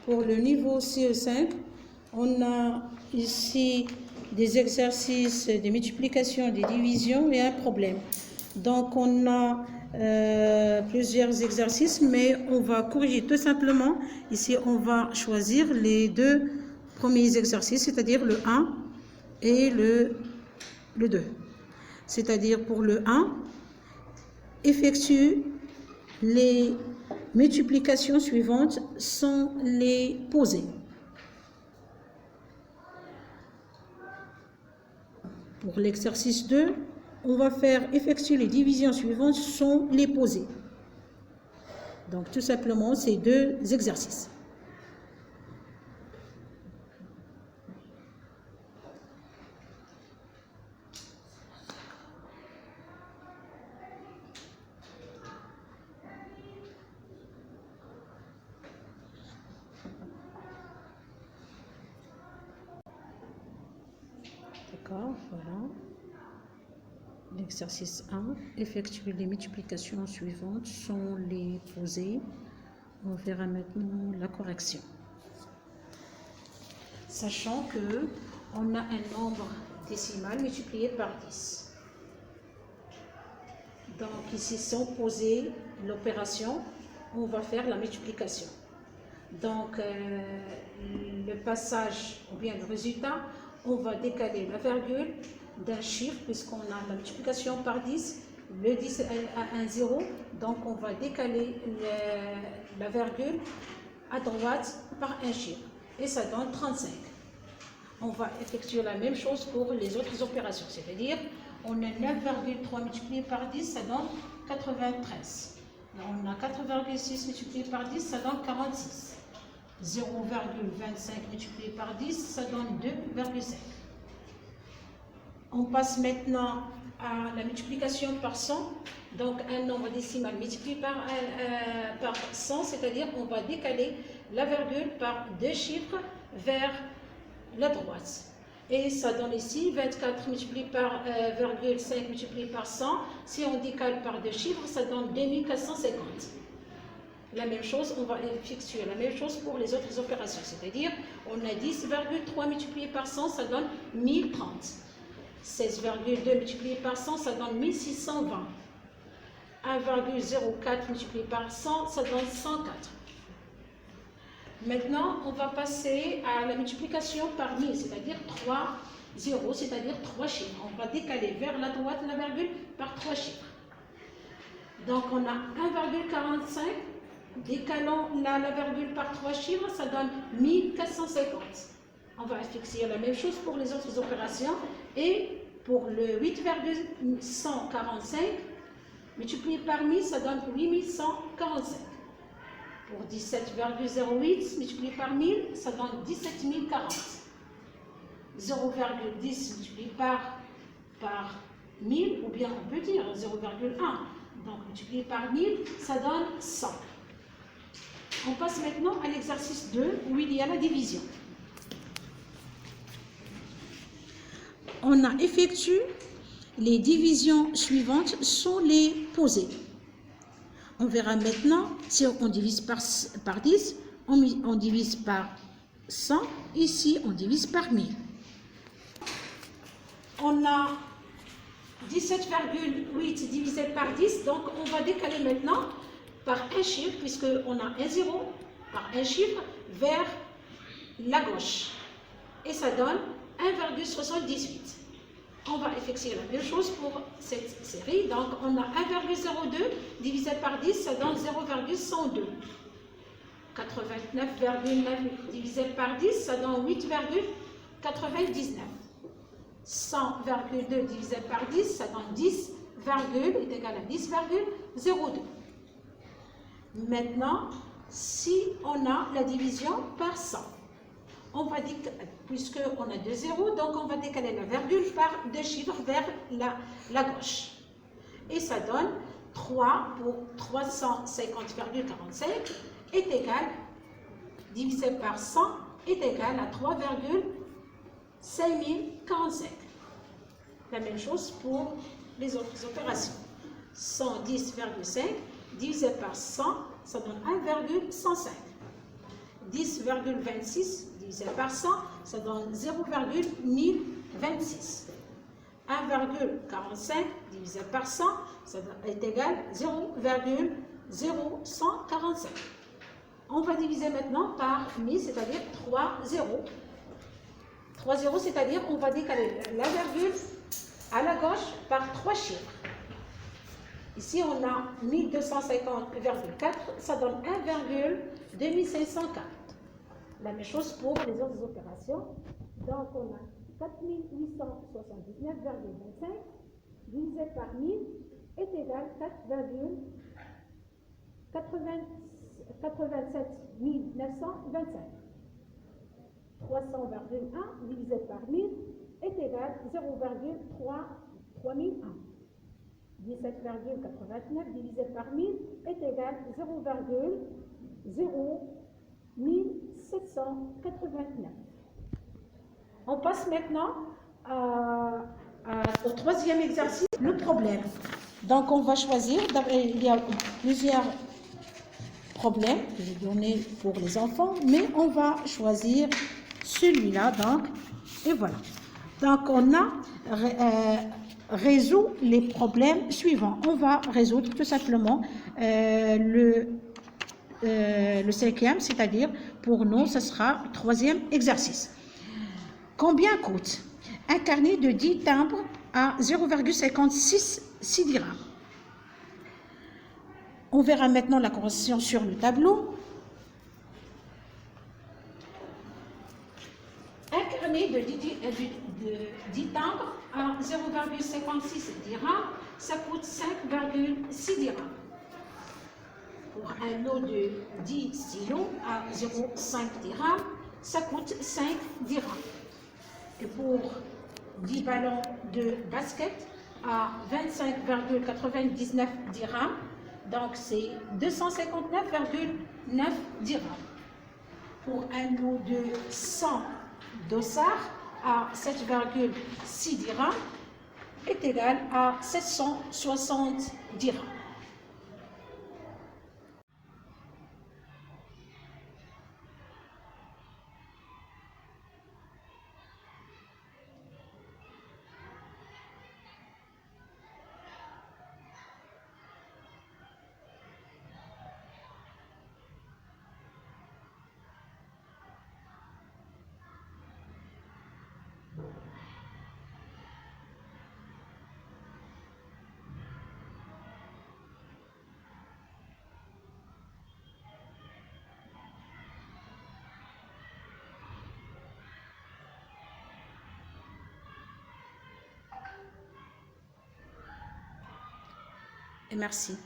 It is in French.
pour le niveau CE5, on a ici des exercices de multiplication, des divisions et un problème. Donc, on a plusieurs exercices, mais on va corriger tout simplement. Ici, on va choisir les deux premiers exercices, c'est-à-dire le 1 et le 2. C'est-à-dire pour le 1, effectue les multiplications suivantes sans les poser. Pour l'exercice 2, on va faire effectuer les divisions suivantes sans les poser. Donc tout simplement ces deux exercices. D'accord, voilà. L'exercice 1, effectuer les multiplications suivantes sans les poser. On verra maintenant la correction. Sachant que on a un nombre décimal multiplié par 10. Donc ici, sans poser l'opération, on va faire la multiplication. Donc le passage ou bien le résultat, on va décaler la virgule d'un chiffre puisqu'on a la multiplication par 10, le 10 a un 0, donc on va décaler la virgule à droite par un chiffre et ça donne 35. On va effectuer la même chose pour les autres opérations, c'est-à-dire on a 9,3 multiplié par 10, ça donne 93. Là, on a 4,6 multiplié par 10, ça donne 46. 0,25 multiplié par 10, ça donne 2,5. On passe maintenant à la multiplication par 100. Donc, un nombre décimal multiplié par 100, c'est-à-dire on va décaler la virgule par deux chiffres vers la droite. Et ça donne ici 24 multiplié par virgule 5 multiplié par 100. Si on décale par deux chiffres, ça donne 2450. La même chose, on va effectuer la même chose pour les autres opérations. C'est-à-dire, on a 10,3 multiplié par 100, ça donne 1030. 16,2 multiplié par 100, ça donne 1620. 1,04 multiplié par 100, ça donne 104. Maintenant, on va passer à la multiplication par 1000, c'est-à-dire 3 zéros, c'est-à-dire 3 chiffres. On va décaler vers la droite la virgule par 3 chiffres. Donc, on a 1,45. Décalons la virgule par 3 chiffres, ça donne 1450. On va effectuer la même chose pour les autres opérations. Et pour le 8,145, multiplié par 1000, ça donne 8145. Pour 17,08, multiplié par 1000, ça donne 17040. 0,10 multiplié par 1000, ou bien on peut dire 0,1. Donc multiplié par 1000, ça donne 100. On passe maintenant à l'exercice 2 où il y a la division. On a effectué les divisions suivantes sans les poser. On verra maintenant si on divise par 10, on divise par 100, ici on divise par 1000. On a 17,8 divisé par 10, donc on va décaler maintenant par un chiffre, puisqu'on a un 0, par un chiffre vers la gauche. Et ça donne 1,78. On va effectuer la même chose pour cette série. Donc, on a 1,02 divisé par 10, ça donne 0,102. 89,9 divisé par 10, ça donne 8,99. 100,2 divisé par 10, ça donne 10, est égal à 10,02. Maintenant, si on a la division par 100, on va dire, puisqu'on a deux zéros, donc on va décaler la virgule par deux chiffres vers la gauche. Et ça donne 3 pour 350,45 est égal, divisé par 100, est égal à 3,5045. La même chose pour les autres opérations. 110,5 divisé par 100, ça donne 1,105. 10,26 divisé par 100, ça donne 0,1026. 1,45 divisé par 100, ça est égal à 0,0145. On va diviser maintenant par 1000, c'est-à-dire 3 zéros. 3 zéros, c'est-à-dire on va décaler la virgule à la gauche par 3 chiffres. Ici, on a 1250,4, ça donne 1,2504. La même chose pour les autres opérations. Donc, on a 4879,25 divisé par 1000 est égal à 4,87 925. 300,1 divisé par 1000 est égal à 0,3001. 17,89 divisé par 1000 est égal à 0,01789. On passe maintenant au troisième exercice, le problème. Donc on va choisir, il y a plusieurs problèmes que j'ai donnés pour les enfants, mais on va choisir celui-là, donc, et voilà. Donc on a résout les problèmes suivants. On va résoudre tout simplement le cinquième, c'est-à-dire pour nous, ce sera le troisième exercice. Combien coûte un carnet de 10 timbres à 0,56 dirhams? On verra maintenant la correction sur le tableau. Un carnet de 10 timbres à 0,56 dirhams, ça coûte 5,6 dirhams. Pour un lot de 10 stylos à 0,5 dirhams, ça coûte 5 dirhams. Et pour 10 ballons de basket à 25,99 dirhams, donc c'est 259,9 dirhams. Pour un lot de 100 dossards à 7,6 dirhams est égal à 760 dirhams. Et merci.